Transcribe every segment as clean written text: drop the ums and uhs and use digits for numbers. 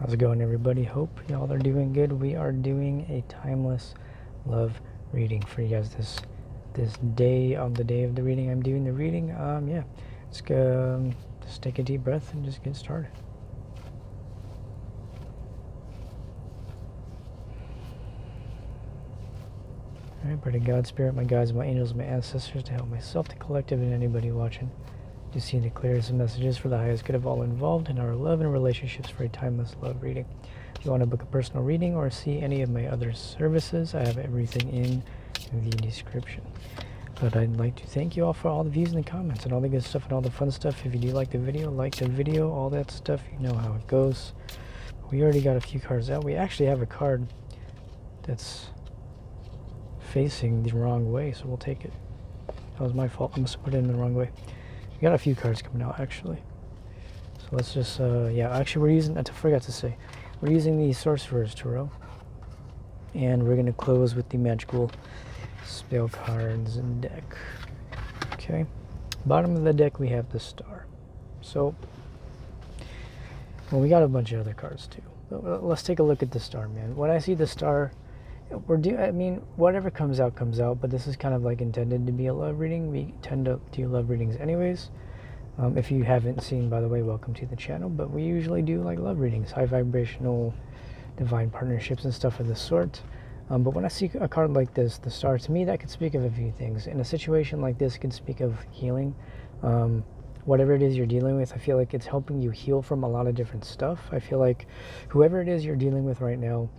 How's it going, everybody? Hope y'all are doing good. We are doing a timeless love reading for you guys this day. On the day of the reading, I'm doing the reading. Yeah, let's go. Just take a deep breath and just get started. All right, pray to God, Spirit, my guides, my angels, my ancestors, to help myself, the collective, and anybody watching to see the clearest messages for the highest good of all involved in our love and relationships for a timeless love reading. If you want to book a personal reading or see any of my other services, I have everything in the description. But I'd like to thank you all for all the views and the comments and all the good stuff and all the fun stuff. If you do like the video, all that stuff, you know how it goes. We already got a few cards out. We actually have a card that's facing the wrong way, so we'll take it. That was my fault. I must have put it in the wrong way. We got a few cards coming out, actually. So let's just, yeah, actually we're using, I forgot to say, we're using the Sorcerer's Tarot. And we're going to close with the magical spell cards deck. Okay. Bottom of the deck, we have the Star. So, well, we got a bunch of other cards, too. But let's take a look at the Star, man. When I see the Star, I mean, whatever comes out, but this is kind of like intended to be a love reading. We tend to do love readings anyways. If you haven't seen, by the way, welcome to the channel, but we usually do like love readings, high vibrational, divine partnerships and stuff of the sort. But when I see a card like this, the Star, to me, that could speak of a few things. In a situation like this, it can speak of healing. Whatever it is you're dealing with, I feel like it's helping you heal from a lot of different stuff. I feel like whoever it is you're dealing with right now,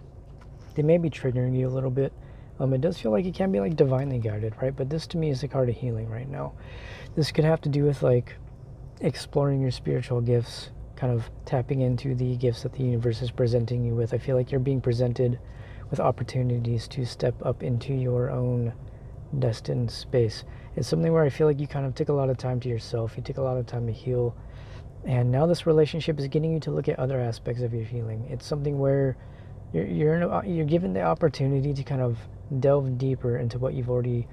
they may be triggering you a little bit. It does feel like it can be like divinely guided, right? But this to me is a card of healing right now. This could have to do with like exploring your spiritual gifts, kind of tapping into the gifts that the universe is presenting you with. I feel like you're being presented with opportunities to step up into your own destined space. It's something where I feel like you kind of took a lot of time to yourself. You took a lot of time to heal. And now this relationship is getting you to look at other aspects of your healing. It's something where you're given the opportunity to kind of delve deeper into what you've already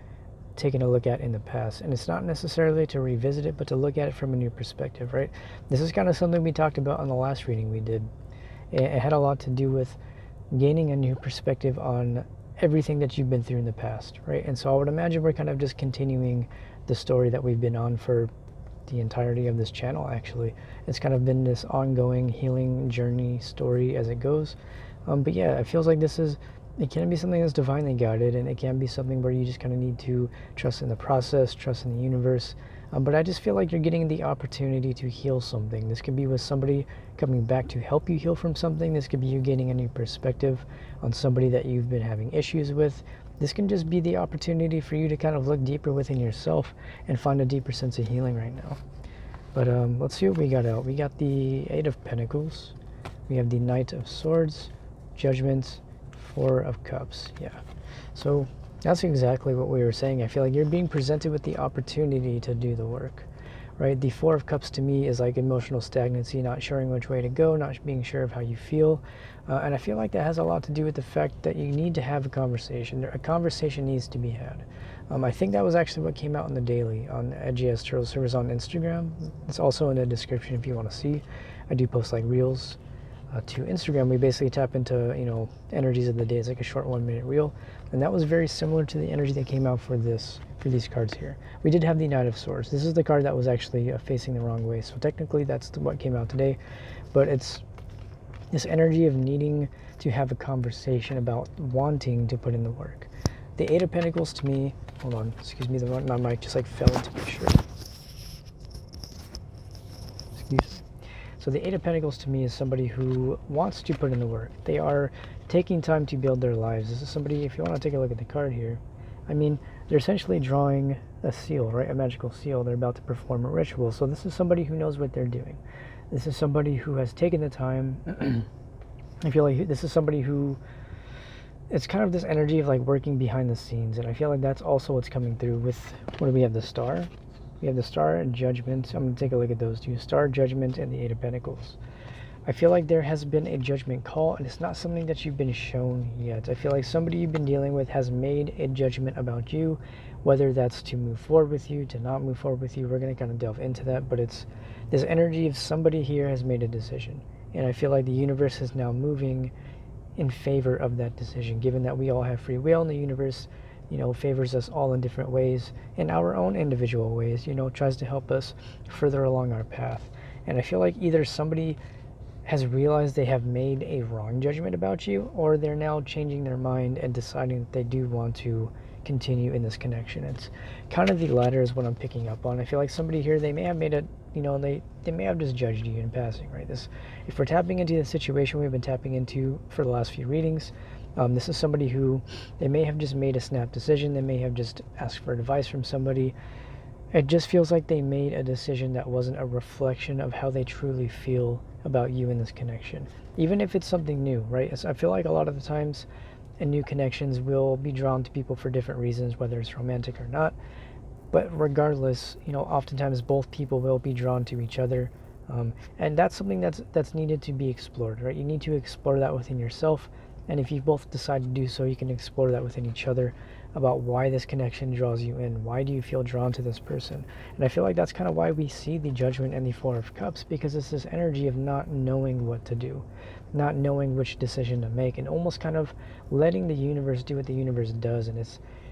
taken a look at in the past. And it's not necessarily to revisit it, but to look at it from a new perspective, right? This is kind of something we talked about on the last reading we did. It had a lot to do with gaining a new perspective on everything that you've been through in the past, right? And so I would imagine we're kind of just continuing the story that we've been on for the entirety of this channel, actually. It's kind of been this ongoing healing journey story as it goes. But yeah, it feels like it can be something that's divinely guided, and it can be something where you just kind of need to trust in the process, trust in the universe. But I just feel like you're getting the opportunity to heal something. This could be with somebody coming back to help you heal from something. This could be you getting a new perspective on somebody that you've been having issues with. This can just be the opportunity for you to kind of look deeper within yourself and find a deeper sense of healing right now. But let's see what we got out. We got the Eight of Pentacles. We have the Knight of Swords, Judgment, Four of Cups. Yeah, so that's exactly what we were saying. I feel like you're being presented with the opportunity to do the work, right? The Four of Cups to me is like emotional stagnancy, not sure which way to go, not being sure of how you feel. And I feel like that has a lot to do with the fact that you need to have a conversation. A conversation needs to be had. I think that was actually what came out in the daily on jstarotservice on Instagram. It's also in the description if you want to see. I do post like reels to Instagram. We basically tap into, energies of the day. It's like a short 1-minute reel, and that was very similar to the energy that came out for these cards here. We did have the Knight of Swords. This is the card that was actually facing the wrong way, so technically that's what came out today. But it's this energy of needing to have a conversation about wanting to put in the work. The Eight of Pentacles to me, hold on, excuse me, my mic just like fell into my shirt. Excuse me. So the Eight of Pentacles to me is somebody who wants to put in the work. They are taking time to build their lives. This is somebody, if you want to take a look at the card here, I mean, they're essentially drawing a seal, right? A magical seal. They're about to perform a ritual. So this is somebody who knows what they're doing. This is somebody who has taken the time. I feel like this is somebody who, it's kind of this energy of like working behind the scenes. And I feel like that's also what's coming through with, what do we have, the Star? We have the Star and Judgment. I'm going to take a look at those two. Star, Judgment, and the Eight of Pentacles. I feel like there has been a judgment call, and it's not something that you've been shown yet. I feel like somebody you've been dealing with has made a judgment about you, whether that's to move forward with you, to not move forward with you. We're going to kind of delve into that, but it's this energy of somebody here has made a decision. And I feel like the universe is now moving in favor of that decision, given that we all have free will and the universe, favors us all in different ways, in our own individual ways, tries to help us further along our path. And I feel like either somebody has realized they have made a wrong judgment about you, or they're now changing their mind and deciding that they do want to continue in this connection. It's kind of the latter is what I'm picking up on. I feel like somebody here, they may have made they may have just judged you in passing, right? If we're tapping into the situation we've been tapping into for the last few readings, this is somebody who, they may have just made a snap decision. They may have just asked for advice from somebody. It just feels like they made a decision that wasn't a reflection of how they truly feel about you in this connection. Even if it's something new, right? I feel like a lot of the times in new connections, we'll be drawn to people for different reasons, whether it's romantic or not. But regardless, oftentimes both people will be drawn to each other. And that's something that's needed to be explored, right? You need to explore that within yourself. And if you both decide to do so, you can explore that within each other about why this connection draws you in. Why do you feel drawn to this person? And I feel like that's kind of why we see the Judgment and the Four of Cups, because it's this energy of not knowing what to do, not knowing which decision to make, and almost kind of letting the universe do what the universe does. And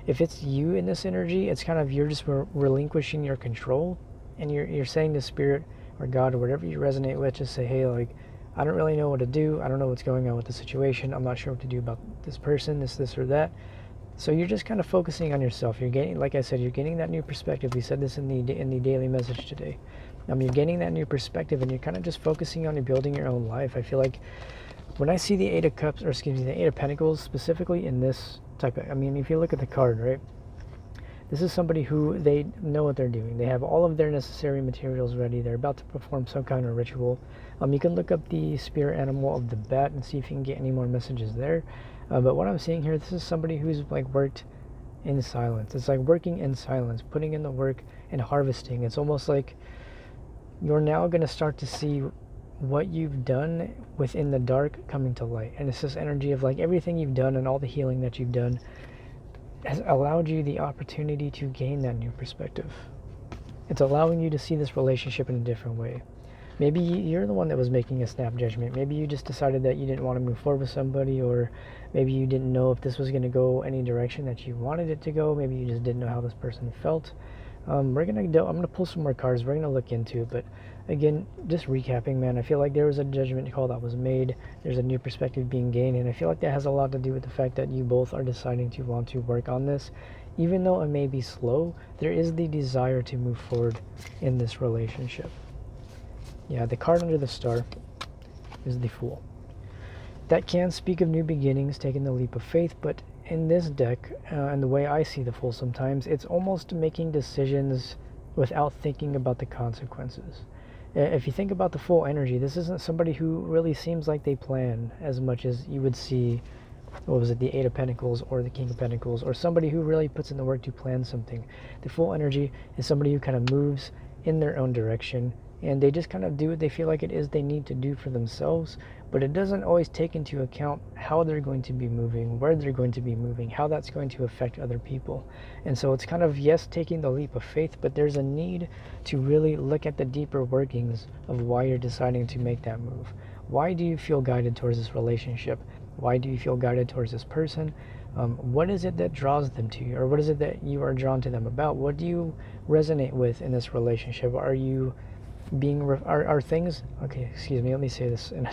if it's you in this energy, it's kind of you're just relinquishing your control, and you're saying to Spirit or God or whatever you resonate with, just say, hey, like, I don't really know what to do. I don't know what's going on with the situation. I'm not sure what to do about this person, this or that. So you're just kind of focusing on yourself. You're getting, like I said, you're getting that new perspective. We said this in the daily message today. You're getting that new perspective, and you're kind of just focusing on building your own life. I feel like when I see the Eight of Cups, or excuse me, the Eight of Pentacles, specifically in this type of, if you look at the card, right? This is somebody who, they know what they're doing. They have all of their necessary materials ready. They're about to perform some kind of ritual. You can look up the spirit animal of the bat and see if you can get any more messages there. But what I'm seeing here, this is somebody who's like worked in silence. It's like working in silence, putting in the work and harvesting. It's almost like you're now going to start to see what you've done within the dark coming to light. And it's this energy of like everything you've done and all the healing that you've done has allowed you the opportunity to gain that new perspective. It's allowing you to see this relationship in a different way. Maybe you're the one that was making a snap judgment. Maybe you just decided that you didn't want to move forward with somebody, or maybe you didn't know if this was going to go any direction that you wanted it to go. Maybe you just didn't know how this person felt. I'm gonna pull some more cards. We're gonna look into it, but again, just recapping, man, I feel like there was a judgment call that was made. There's a new perspective being gained, and I feel like that has a lot to do with the fact that you both are deciding to want to work on this. Even though it may be slow, there is the desire to move forward in this relationship. Yeah, the card under the star is the Fool. That can speak of new beginnings, taking the leap of faith, but in this deck, and the way I see the Fool sometimes, it's almost making decisions without thinking about the consequences. If you think about the Fool energy, this isn't somebody who really seems like they plan as much as you would see, the Eight of Pentacles or the King of Pentacles, or somebody who really puts in the work to plan something. The Fool energy is somebody who kind of moves in their own direction, and they just kind of do what they feel like it is they need to do for themselves, but it doesn't always take into account how they're going to be moving, where they're going to be moving, how that's going to affect other people. And so it's kind of, yes, taking the leap of faith, but there's a need to really look at the deeper workings of why you're deciding to make that move. Why do you feel guided towards this relationship? Why do you feel guided towards this person? What is it that draws them to you, or what is it that you are drawn to them about? What do you resonate with in this relationship? Are you are things, okay, excuse me, let me say this in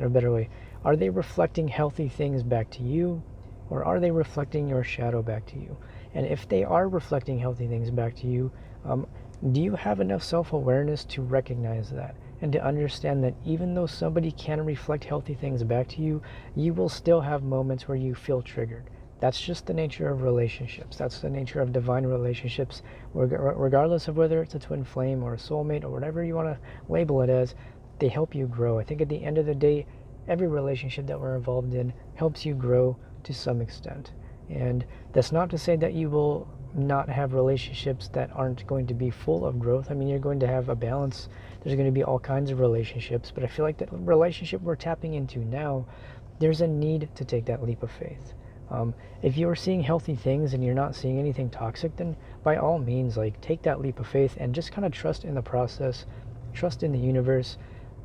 a better way. Are they reflecting healthy things back to you, or are they reflecting your shadow back to you? And if they are reflecting healthy things back to you, do you have enough self-awareness to recognize that and to understand that even though somebody can reflect healthy things back to you, you will still have moments where you feel triggered? That's just the nature of relationships. That's the nature of divine relationships, regardless of whether it's a twin flame or a soulmate or whatever you want to label it as. They help you grow. I think at the end of the day, every relationship that we're involved in helps you grow to some extent. And that's not to say that you will not have relationships that aren't going to be full of growth. You're going to have a balance. There's going to be all kinds of relationships, but I feel like that relationship we're tapping into now, there's a need to take that leap of faith. If you're seeing healthy things and you're not seeing anything toxic, then by all means, take that leap of faith and just kind of trust in the process, trust in the universe.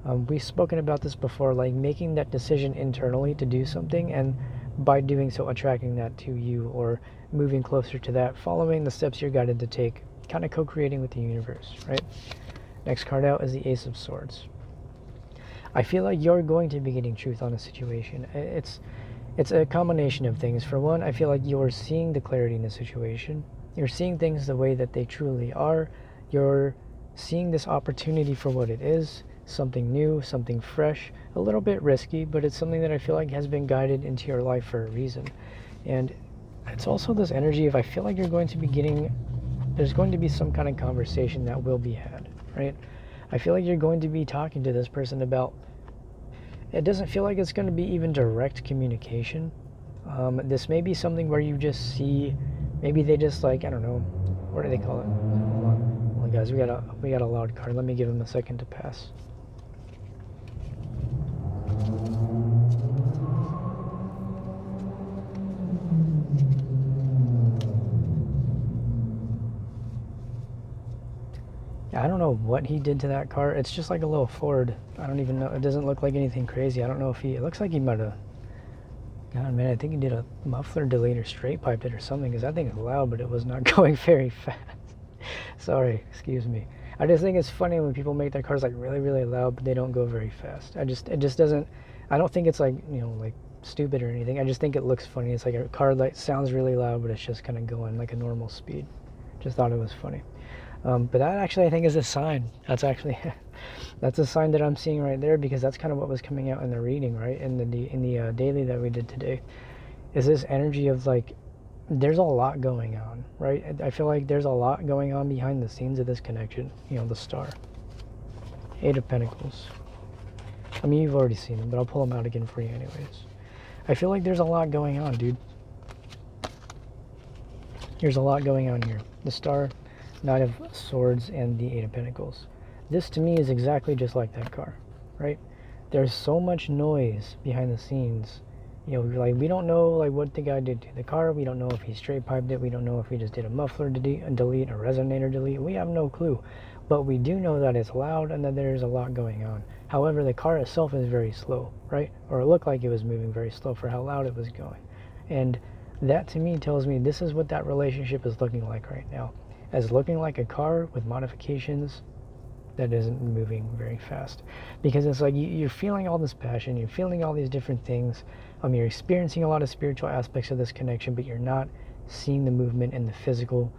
We've spoken about this before, like making that decision internally to do something, and by doing so attracting that to you, or moving closer to that, following the steps you're guided to take, kind of co-creating with the universe, right? Next card out is the Ace of Swords. I feel like you're going to be getting truth on a situation. It's a combination of things. For one, I feel like you're seeing the clarity in the situation. You're seeing things the way that they truly are. You're seeing this opportunity for what it is, something new, something fresh, a little bit risky, but it's something that I feel like has been guided into your life for a reason. And it's also this energy of, I feel like you're going to be getting, there's going to be some kind of conversation that will be had, right? I feel like you're going to be talking to this person about, it doesn't feel like it's going to be even direct communication. This may be something where you just see, maybe they just like, I don't know, what do they call it? Hold on guys, we got a loud card. Let me give him a second to pass. I don't know what he did to that car. It's just like a little Ford. I don't even know. It doesn't look like anything crazy. I don't know if it looks like he might have, God man, I think he did a muffler delete or straight piped it or something, because that thing is loud, but it was not going very fast. Sorry, excuse me. I just think it's funny when people make their cars like really, really loud, but they don't go very fast. It just doesn't, I don't think it's like, like stupid or anything. I just think it looks funny. It's like a car that sounds really loud, but it's just kind of going like a normal speed. Just thought it was funny. But that actually, I think, is a sign. That's actually, that's a sign that I'm seeing right there, because that's kind of what was coming out in the reading, right? In the daily that we did today, is this energy of like, there's a lot going on, right? I feel like there's a lot going on behind the scenes of this connection. The star. 8 of Pentacles. I mean, you've already seen them, but I'll pull them out again for you anyways. I feel like there's a lot going on, dude. There's a lot going on here. The star, Knight of Swords, and the 8 of Pentacles. This to me is exactly just like that car, right? There's so much noise behind the scenes. Like we don't know like what the guy did to the car. We don't know if he straight piped it. We don't know if he just did a muffler delete, a resonator delete. We have no clue. But we do know that it's loud and that there's a lot going on. However, the car itself is very slow, right? Or it looked like it was moving very slow for how loud it was going. And that to me tells me this is what that relationship is looking like right now. As looking like a car with modifications that isn't moving very fast. Because it's like you're feeling all this passion, you're feeling all these different things. You're experiencing a lot of spiritual aspects of this connection, but you're not seeing the movement in the physical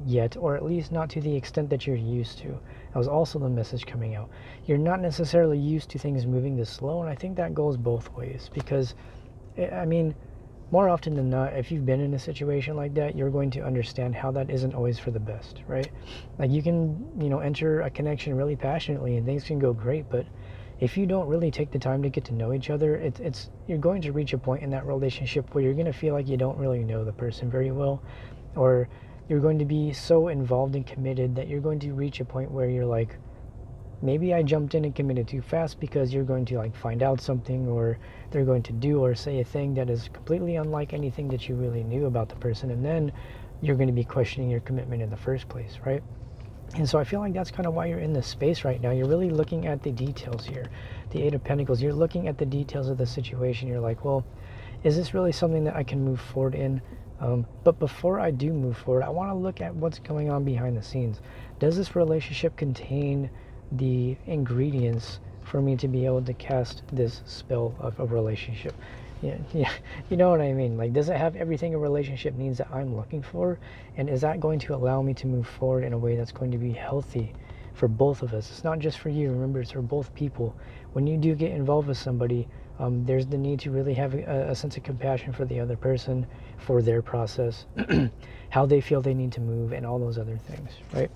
yet, or at least not to the extent that you're used to. That was also the message coming out. You're not necessarily used to things moving this slow, and I think that goes both ways, because, I mean, more often than not, if you've been in a situation like that, you're going to understand how that isn't always for the best, right? Like you can, enter a connection really passionately and things can go great, but if you don't really take the time to get to know each other, you're going to reach a point in that relationship where you're going to feel like you don't really know the person very well, or you're going to be so involved and committed that you're going to reach a point where you're like, maybe I jumped in and committed too fast, because you're going to like find out something, or they're going to do or say a thing that is completely unlike anything that you really knew about the person, and then you're going to be questioning your commitment in the first place, right? And so I feel like that's kind of why you're in this space right now. You're really looking at the details here. The 8 of Pentacles, you're looking at the details of the situation. You're like, well, is this really something that I can move forward in? But before I do move forward, I want to look at what's going on behind the scenes. Does this relationship contain the ingredients for me to be able to cast this spell of a relationship? Yeah, you know what I mean? Like, does it have everything a relationship needs that I'm looking for? And is that going to allow me to move forward in a way that's going to be healthy for both of us? It's not just for you. Remember, it's for both people. When you do get involved with somebody, there's the need to really have a sense of compassion for the other person, for their process, how they feel they need to move, and all those other things, right?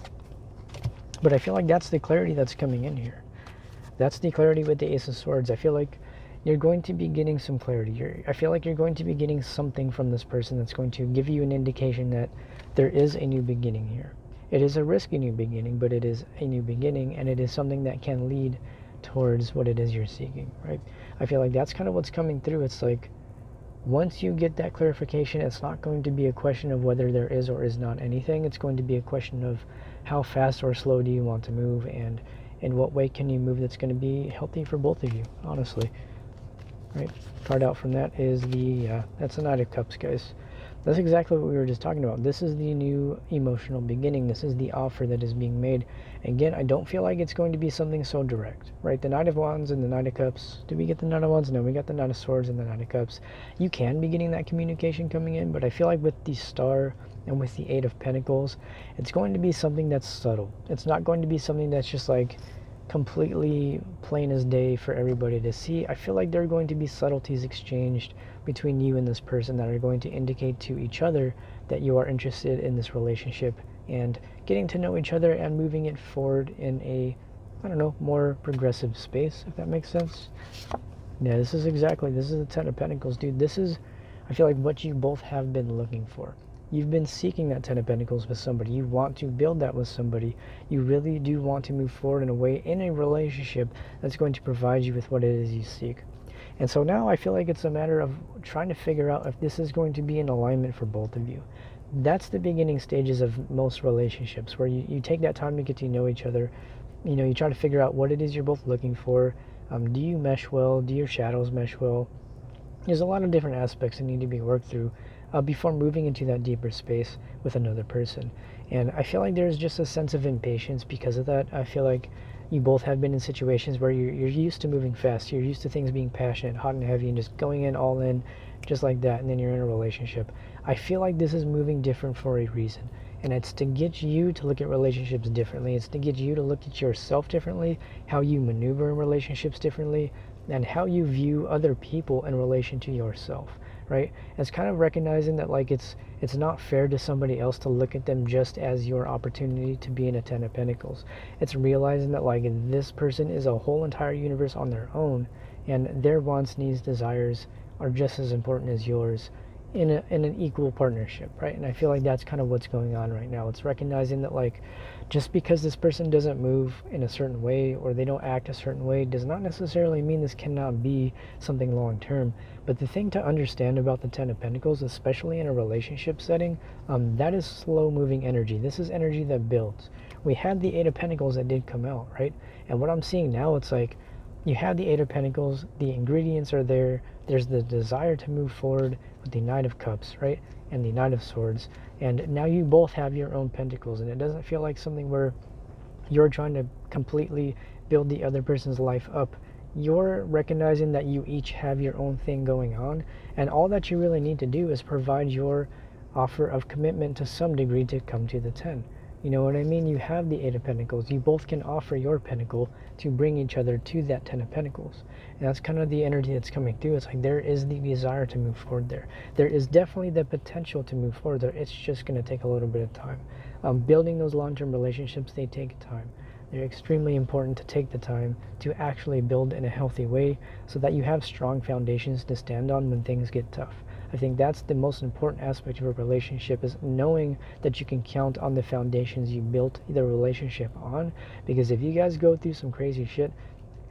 But I feel like that's the clarity that's coming in here. That's the clarity with the Ace of Swords. I feel like you're going to be getting some clarity. I feel like you're going to be getting something from this person that's going to give you an indication that there is a new beginning here. It is a risky new beginning, but it is a new beginning, and it is something that can lead towards what it is you're seeking, right? I feel like that's kind of what's coming through. It's like, once you get that clarification, it's not going to be a question of whether there is or is not anything. It's going to be a question of how fast or slow do you want to move, and In what way can you move that's going to be healthy for both of you, honestly? Right? Card out from that is that's the Knight of Cups, guys. That's exactly what we were just talking about. This is the new emotional beginning. This is the offer that is being made. Again, I don't feel like it's going to be something so direct, right? The Knight of Wands and the Knight of Cups. Did we get the Knight of Wands? No, we got the Knight of Swords and the Knight of Cups. You can be getting that communication coming in, but I feel like with the Star and with the Eight of Pentacles, it's going to be something that's subtle. It's not going to be something that's just like completely plain as day for everybody to see. I feel like there are going to be subtleties exchanged between you and this person that are going to indicate to each other that you are interested in this relationship and getting to know each other and moving it forward in a, I don't know, more progressive space, if that makes sense. Yeah, this is the Ten of Pentacles, dude. This is, I feel like, what you both have been looking for. You've been seeking that Ten of Pentacles with somebody. You want to build that with somebody. You really do want to move forward in a way, in a relationship that's going to provide you with what it is you seek. And so now I feel like it's a matter of trying to figure out if this is going to be in alignment for both of you. That's the beginning stages of most relationships, where you take that time to get to know each other. You know, you try to figure out what it is you're both looking for. Do you mesh well? Do your shadows mesh well? There's a lot of different aspects that need to be worked through before moving into that deeper space with another person. And I feel like there's just a sense of impatience because of that. I feel like you both have been in situations where you're used to moving fast. You're used to things being passionate, hot and heavy, and just going in all in just like that, and then you're in a relationship. I feel like this is moving different for a reason. And it's to get you to look at relationships differently. It's to get you to look at yourself differently, how you maneuver in relationships differently, and how you view other people in relation to yourself, right? It's kind of recognizing that like it's not fair to somebody else to look at them just as your opportunity to be in a Ten of Pentacles. It's realizing that like this person is a whole entire universe on their own, and their wants, needs, desires are just as important as yours in an equal partnership, right? And I feel like that's kind of what's going on right now. It's recognizing that like just because this person doesn't move in a certain way or they don't act a certain way does not necessarily mean this cannot be something long term. But the thing to understand about the Ten of Pentacles, especially in a relationship setting, that is slow moving energy. This is energy that builds. We had the Eight of Pentacles that did come out, right? And what I'm seeing now, it's like you have the Eight of Pentacles, the ingredients are there, there's the desire to move forward with the Knight of Cups, right? And the Knight of Swords. And now you both have your own pentacles, and it doesn't feel like something where you're trying to completely build the other person's life up. You're recognizing that you each have your own thing going on, and all that you really need to do is provide your offer of commitment to some degree to come to the 10. You know what I mean? You have the Eight of Pentacles. You both can offer your pentacle to bring each other to that Ten of Pentacles. And that's kind of the energy that's coming through. It's like there is the desire to move forward there. There is definitely the potential to move forward there. It's just going to take a little bit of time. Building those long-term relationships, they take time. They're extremely important to take the time to actually build in a healthy way so that you have strong foundations to stand on when things get tough. I think that's the most important aspect of a relationship, is knowing that you can count on the foundations you built the relationship on. Because if you guys go through some crazy shit,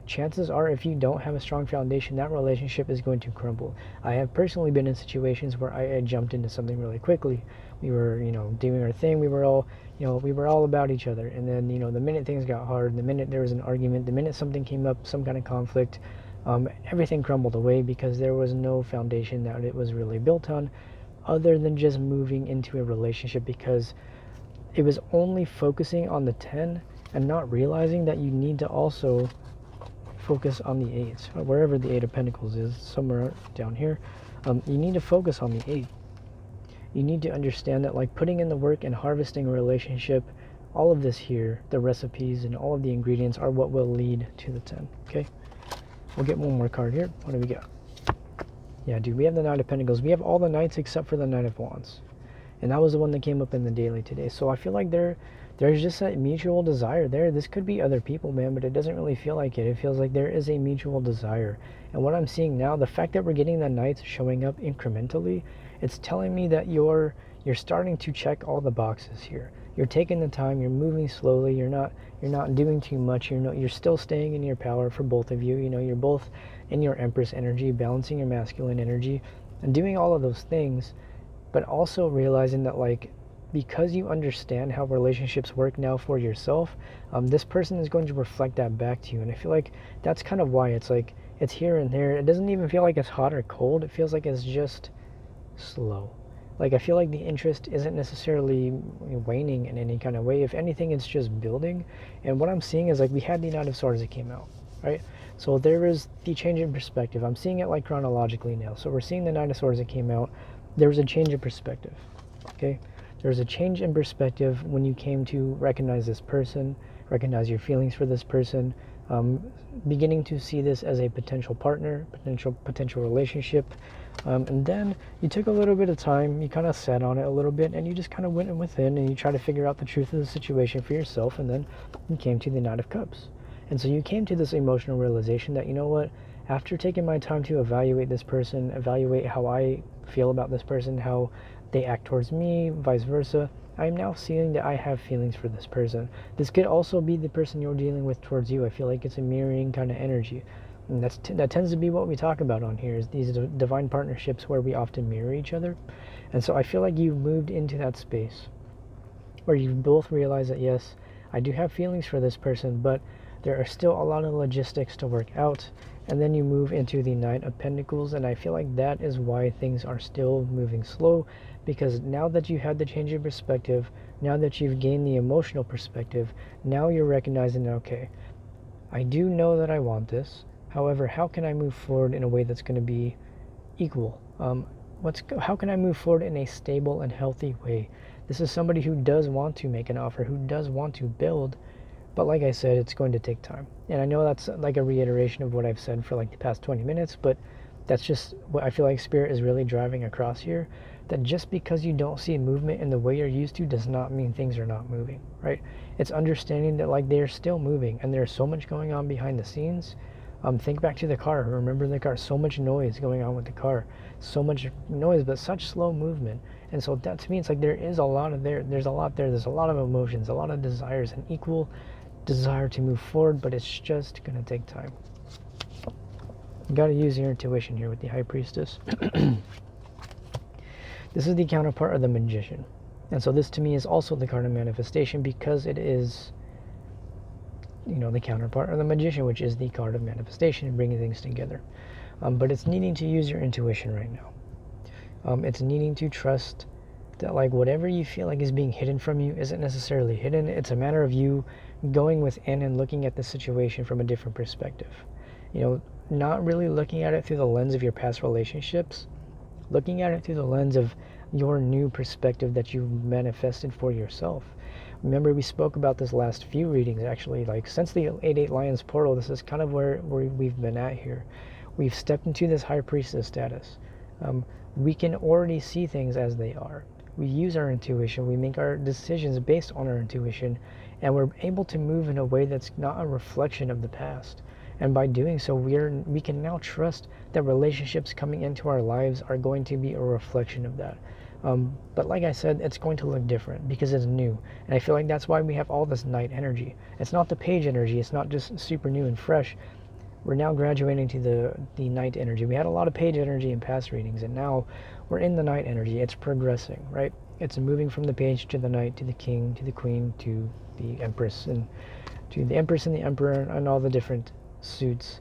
chances are if you don't have a strong foundation, that relationship is going to crumble. I have personally been in situations where I jumped into something really quickly. We were, doing our thing. We were all about each other. And then, the minute things got hard, the minute there was an argument, the minute something came up, some kind of conflict, everything crumbled away because there was no foundation that it was really built on other than just moving into a relationship, because it was only focusing on the 10 and not realizing that you need to also focus on the 8, wherever the 8 of Pentacles is, somewhere down here. You need to focus on the 8. You need to understand that like putting in the work and harvesting a relationship, all of this here, the recipes and all of the ingredients are what will lead to the 10. Okay, we'll get one more card here. What do we got? Yeah, dude, we have the Knight of Pentacles. We have all the Knights except for the Knight of Wands, and that was the one that came up in the daily today. So I feel like there's just a mutual desire there. This could be other people, man, but it doesn't really feel like it. It feels like there is a mutual desire. And what I'm seeing now, the fact that we're getting the Knights showing up incrementally, it's telling me that you're starting to check all the boxes here. You're taking the time, you're moving slowly, you're not doing too much, you're still staying in your power for both of you. You're both in your Empress energy, balancing your masculine energy and doing all of those things, but also realizing that like because you understand how relationships work now for yourself, this person is going to reflect that back to you. And I feel like that's kind of why it's like it's here and there. It doesn't even feel like it's hot or cold. It feels like it's just slow. Like I feel like the interest isn't necessarily waning in any kind of way. If anything, it's just building. And what I'm seeing is like we had the Knight of Swords that came out, right? So there is the change in perspective. I'm seeing it like chronologically now. So we're seeing the Knight of Swords that came out. There was a change in perspective. Okay, there was a change in perspective when you came to recognize this person, recognize your feelings for this person, beginning to see this as a potential partner, potential relationship. And then you took a little bit of time, you kind of sat on it a little bit, and you just kind of went within and you tried to figure out the truth of the situation for yourself, and then you came to the Knight of Cups. And so you came to this emotional realization that, you know what, after taking my time to evaluate this person, evaluate how I feel about this person, how they act towards me, vice versa, I'm now seeing that I have feelings for this person. This could also be the person you're dealing with towards you. I feel like it's a mirroring kind of energy. And that tends to be what we talk about on here, is these divine partnerships where we often mirror each other. And so I feel like you've moved into that space where you both realize that, yes, I do have feelings for this person, but there are still a lot of logistics to work out. And then you move into the Knight of Pentacles, and I feel like that is why things are still moving slow, because now that you had the change of perspective, now that you've gained the emotional perspective, now you're recognizing, okay, I do know that I want this. However, how can I move forward in a way that's going to be equal? How can I move forward in a stable and healthy way? This is somebody who does want to make an offer, who does want to build, but like I said, it's going to take time. And I know that's like a reiteration of what I've said for like the past 20 minutes, but that's just what I feel like Spirit is really driving across here. That just because you don't see movement in the way you're used to does not mean things are not moving, right? It's understanding that like they're still moving and there's so much going on behind the scenes. Think back to the car. Remember the car. So much noise going on with the car. So much noise, but such slow movement. And so that to me, it's like there is a lot of there. There's a lot there. There's a lot of emotions, a lot of desires, an equal desire to move forward, but it's just going to take time. You got to use your intuition here with the High Priestess. This is the counterpart of the Magician. And so this to me is also the card of manifestation, because it is, you know, the counterpart of the Magician, which is the card of manifestation and bringing things together. But it's needing to use your intuition right now. It's needing to trust that like whatever you feel like is being hidden from you isn't necessarily hidden. It's a matter of you going within and looking at the situation from a different perspective. You know, not really looking at it through the lens of your past relationships, looking at it through the lens of your new perspective that you manifested for yourself. Remember, we spoke about this last few readings, actually, like since the 8-8 Lions portal, this is kind of where we've been at here. We've stepped into this High Priestess status. We can already see things as they are. We use our intuition, we make our decisions based on our intuition, and we're able to move in a way that's not a reflection of the past. And by doing so, we can now trust that relationships coming into our lives are going to be a reflection of that. But like I said, it's going to look different because it's new. And I feel like that's why we have all this Knight energy. It's not the Page energy. It's not just super new and fresh. We're now graduating to the Knight energy. We had a lot of Page energy in past readings, and now we're in the Knight energy. It's progressing, right? It's moving from the Page to the Knight to the King to the Queen to the Empress, and to the Empress and the Emperor, and all the different suits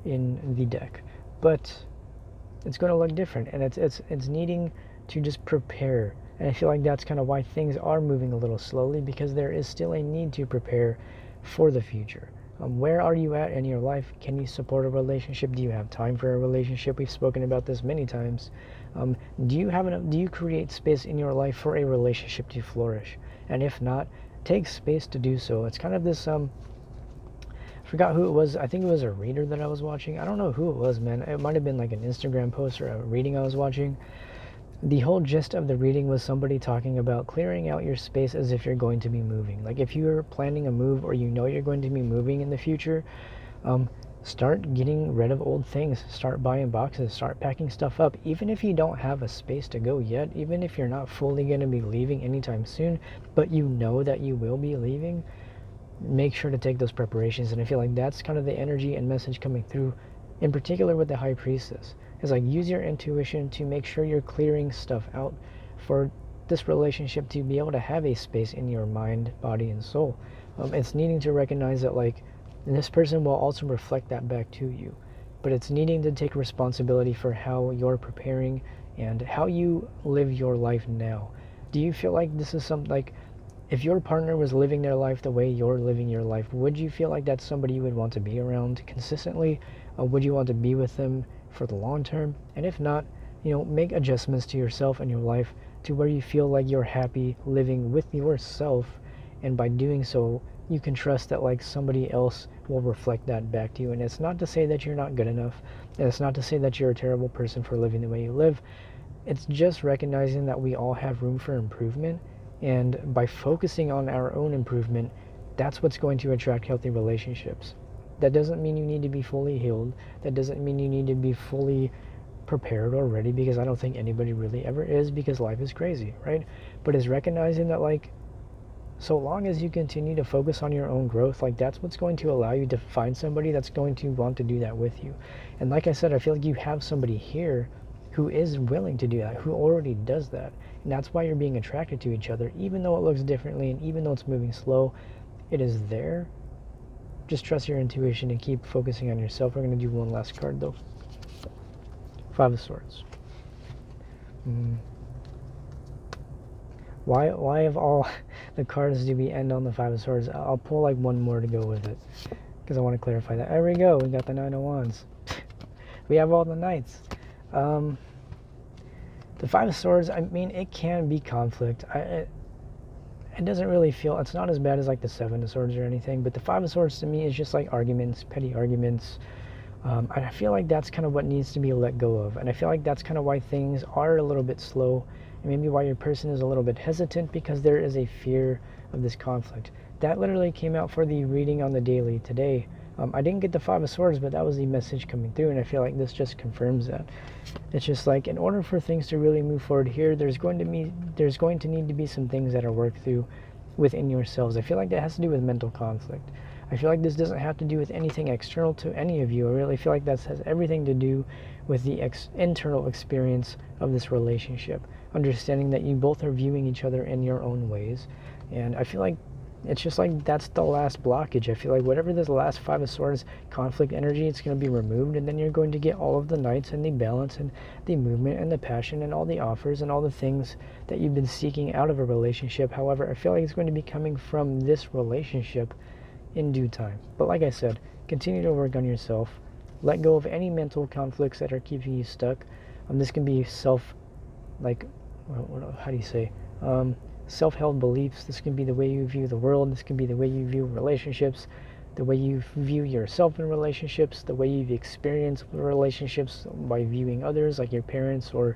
in the deck. But it's going to look different, and it's needing to just prepare. And I feel like that's kind of why things are moving a little slowly, because there is still a need to prepare for the future. Where are you at in your life? Can you support a relationship? Do you have time for a relationship? We've spoken about this many times. Do you create space in your life for a relationship to flourish? And if not, take space to do so. It's kind of this I forgot who it was. I think it was a reader that I was watching. I don't know who it was, man. It might have been like an Instagram post or a reading I was watching. The whole gist of the reading was somebody talking about clearing out your space as if you're going to be moving. Like if you're planning a move, or you know you're going to be moving in the future, start getting rid of old things. Start buying boxes. Start packing stuff up. Even if you don't have a space to go yet, even if you're not fully going to be leaving anytime soon, but you know that you will be leaving, make sure to take those preparations. And I feel like that's kind of the energy and message coming through, in particular with the High Priestess. It's like, use your intuition to make sure you're clearing stuff out for this relationship to be able to have a space in your mind, body, and soul. It's needing to recognize that, like, this person will also reflect that back to you. But it's needing to take responsibility for how you're preparing and how you live your life now. Do you feel like this is something, like, if your partner was living their life the way you're living your life, would you feel like that's somebody you would want to be around consistently? Would you want to be with them for the long term? And if not, make adjustments to yourself and your life to where you feel like you're happy living with yourself. And by doing so, you can trust that, like, somebody else will reflect that back to you. And it's not to say that you're not good enough. And it's not to say that you're a terrible person for living the way you live. It's just recognizing that we all have room for improvement. And by focusing on our own improvement, that's what's going to attract healthy relationships. That doesn't mean you need to be fully healed. That doesn't mean you need to be fully prepared or ready, because I don't think anybody really ever is, because life is crazy, right? But it's recognizing that, like, so long as you continue to focus on your own growth, like, that's what's going to allow you to find somebody that's going to want to do that with you. And like I said, I feel like you have somebody here who is willing to do that, who already does that. And that's why you're being attracted to each other, even though it looks differently and even though it's moving slow, it is there. Just trust your intuition and keep focusing on yourself. We're going to do one last card though. Five of Swords. Why of all the cards do we end on the Five of Swords? I'll pull like one more to go with it, because I want to clarify that. There we go. We got the Nine of Wands. We have all the Knights. The Five of Swords, I mean, it can be conflict. It doesn't really feel, it's not as bad as like the Seven of Swords or anything, but the Five of Swords to me is just like arguments, petty arguments. And I feel like that's kind of what needs to be let go of. And I feel like that's kind of why things are a little bit slow, and maybe why your person is a little bit hesitant, because there is a fear of this conflict. That literally came out for the reading on the daily today. I didn't get the Five of Swords, but that was the message coming through, and I feel like this just confirms that. It's just like, in order for things to really move forward here, there's going to need to be some things that are worked through within yourselves. I feel like that has to do with mental conflict. I feel like this doesn't have to do with anything external to any of you. I really feel like that has everything to do with the internal experience of this relationship. Understanding that you both are viewing each other in your own ways. And I feel like it's just like that's the last blockage. I feel like whatever this last Five of Swords conflict energy, it's going to be removed, and then you're going to get all of the Knights and the balance and the movement and the passion and all the offers and all the things that you've been seeking out of a relationship. However, I feel like it's going to be coming from this relationship in due time. But like I said, continue to work on yourself. Let go of any mental conflicts that are keeping you stuck. This can be self-held beliefs. This can be the way you view the world. This can be the way you view relationships, the way you view yourself in relationships, the way you've experienced relationships by viewing others, like your parents or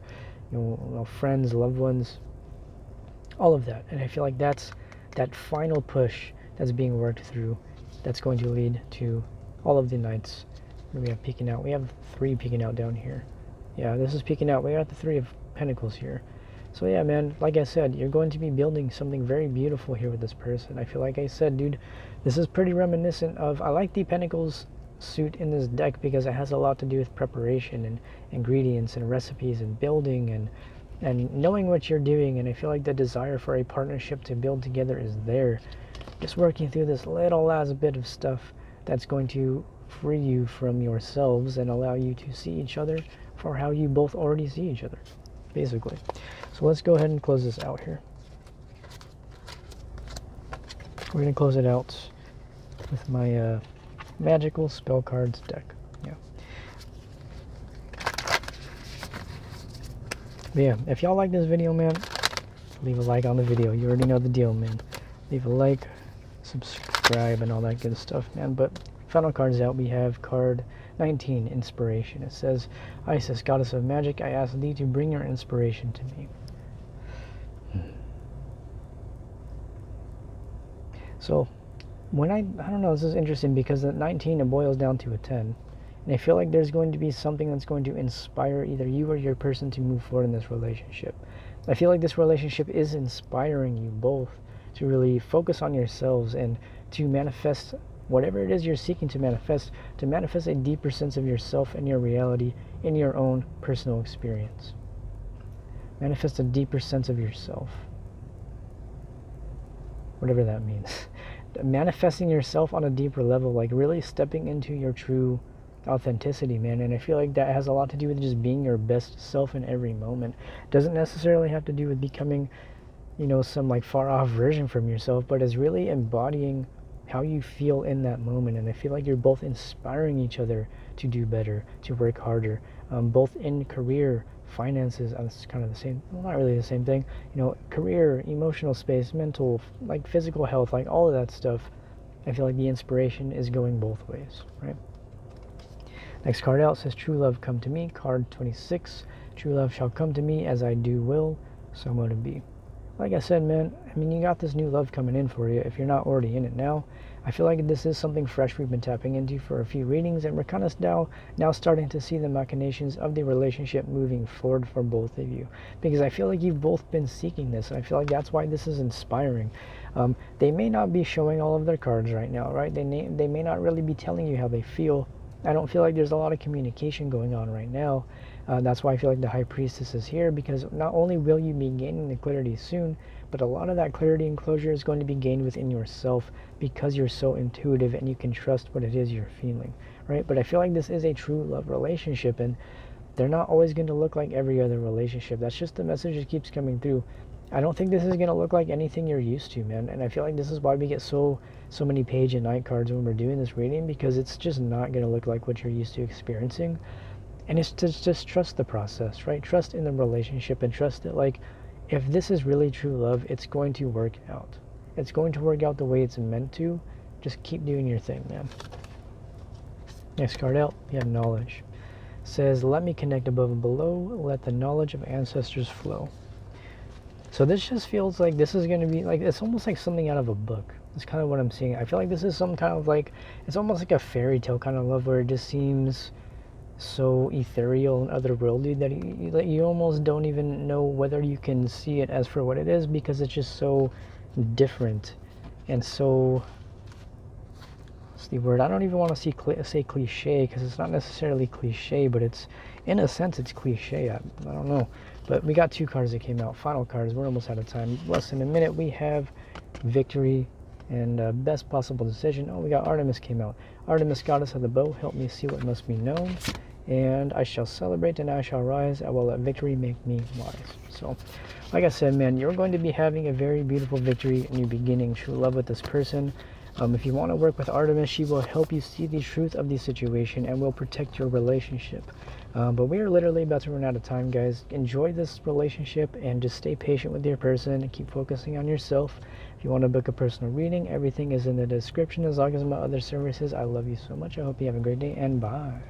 friends, loved ones, all of that. And I feel like that's that final push that's being worked through, that's going to lead to all of the Knights. We have peeking out. We have three peeking out down here. Yeah, this is peeking out. We got the Three of Pentacles here. So yeah, man, like I said, you're going to be building something very beautiful here with this person. I feel like I said, dude, this is pretty reminiscent of, I like the Pentacles suit in this deck because it has a lot to do with preparation and ingredients and recipes and building and knowing what you're doing. And I feel like the desire for a partnership to build together is there. Just working through this little last bit of stuff that's going to free you from yourselves and allow you to see each other for how you both already see each other, basically. So let's go ahead and close this out here. We're going to close it out with my magical spell cards deck. Yeah. But yeah, if y'all like this video, man, leave a like on the video. You already know the deal, man. Leave a like, subscribe, and all that good stuff, man. But final cards out, we have card 19, Inspiration. It says, Isis, goddess of magic, I ask thee to bring your inspiration to me. So, when I don't know, this is interesting because at 19 it boils down to a 10. And I feel like there's going to be something that's going to inspire either you or your person to move forward in this relationship. I feel like this relationship is inspiring you both to really focus on yourselves and to manifest whatever it is you're seeking to manifest a deeper sense of yourself and your reality in your own personal experience. Manifest a deeper sense of yourself. Whatever that means. Manifesting yourself on a deeper level, like really stepping into your true authenticity, man. And I feel like that has a lot to do with just being your best self in every moment. Doesn't necessarily have to do with becoming, you know, some like far off version from yourself, but is really embodying how you feel in that moment. And I feel like you're both inspiring each other to do better, to work harder, both in career, finances. It's kind of the same, well, not really the same thing, you know, career, emotional space, mental, like physical health, like all of that stuff. I feel like the inspiration is going both ways, right? Next card out says, true love come to me. Card 26, true love shall come to me as I do will, so mote it be. Like I said, man, I mean, you got this new love coming in for you if you're not already in it now. I feel like this is something fresh we've been tapping into for a few readings, and we're kind of now starting to see the machinations of the relationship moving forward for both of you, because I feel like you've both been seeking this, and I feel like that's why this is inspiring. They may not be showing all of their cards right now, right? They may not really be telling you how they feel. I don't feel like there's a lot of communication going on right now. That's why I feel like the High Priestess is here, because not only will you be gaining the clarity soon, but a lot of that clarity and closure is going to be gained within yourself, because you're so intuitive and you can trust what it is you're feeling, right? But I feel like this is a true love relationship, and they're not always going to look like every other relationship. That's just the message that keeps coming through. I don't think this is going to look like anything you're used to, man. And I feel like this is why we get so many page and night cards when we're doing this reading, because it's just not going to look like what you're used to experiencing. And it's to just trust the process, right? Trust in the relationship, and trust that, like, if this is really true love, it's going to work out. It's going to work out the way it's meant to. Just keep doing your thing, man. Next card out, we have knowledge. It says, let me connect above and below. Let the knowledge of ancestors flow. So this just feels like this is going to be like, it's almost like something out of a book. That's kind of what I'm seeing. I feel like this is some kind of like, it's almost like a fairy tale kind of love, where it just seems so ethereal and otherworldly that you almost don't even know whether you can see it as for what it is, because it's just so different and so, what's the word, I don't even want to say cliche, because it's not necessarily cliche, but it's, in a sense, it's cliche. I don't know. But we got 2 cards that came out, final cards. We're almost out of time, less than a minute. We have victory and best possible decision. Oh, we got Artemis came out. Artemis, goddess of the bow, help me see what must be known, and I shall celebrate and I shall rise. I will let victory make me wise. So, like I said, man, you're going to be having a very beautiful victory, and you're beginning true love with this person. If you want to work with Artemis, she will help you see the truth of the situation and will protect your relationship. But we are literally about to run out of time, guys. Enjoy this relationship and just stay patient with your person and keep focusing on yourself. If you want to book a personal reading, everything is in the description, as well as my other services. I love you so much. I hope you have a great day, and bye.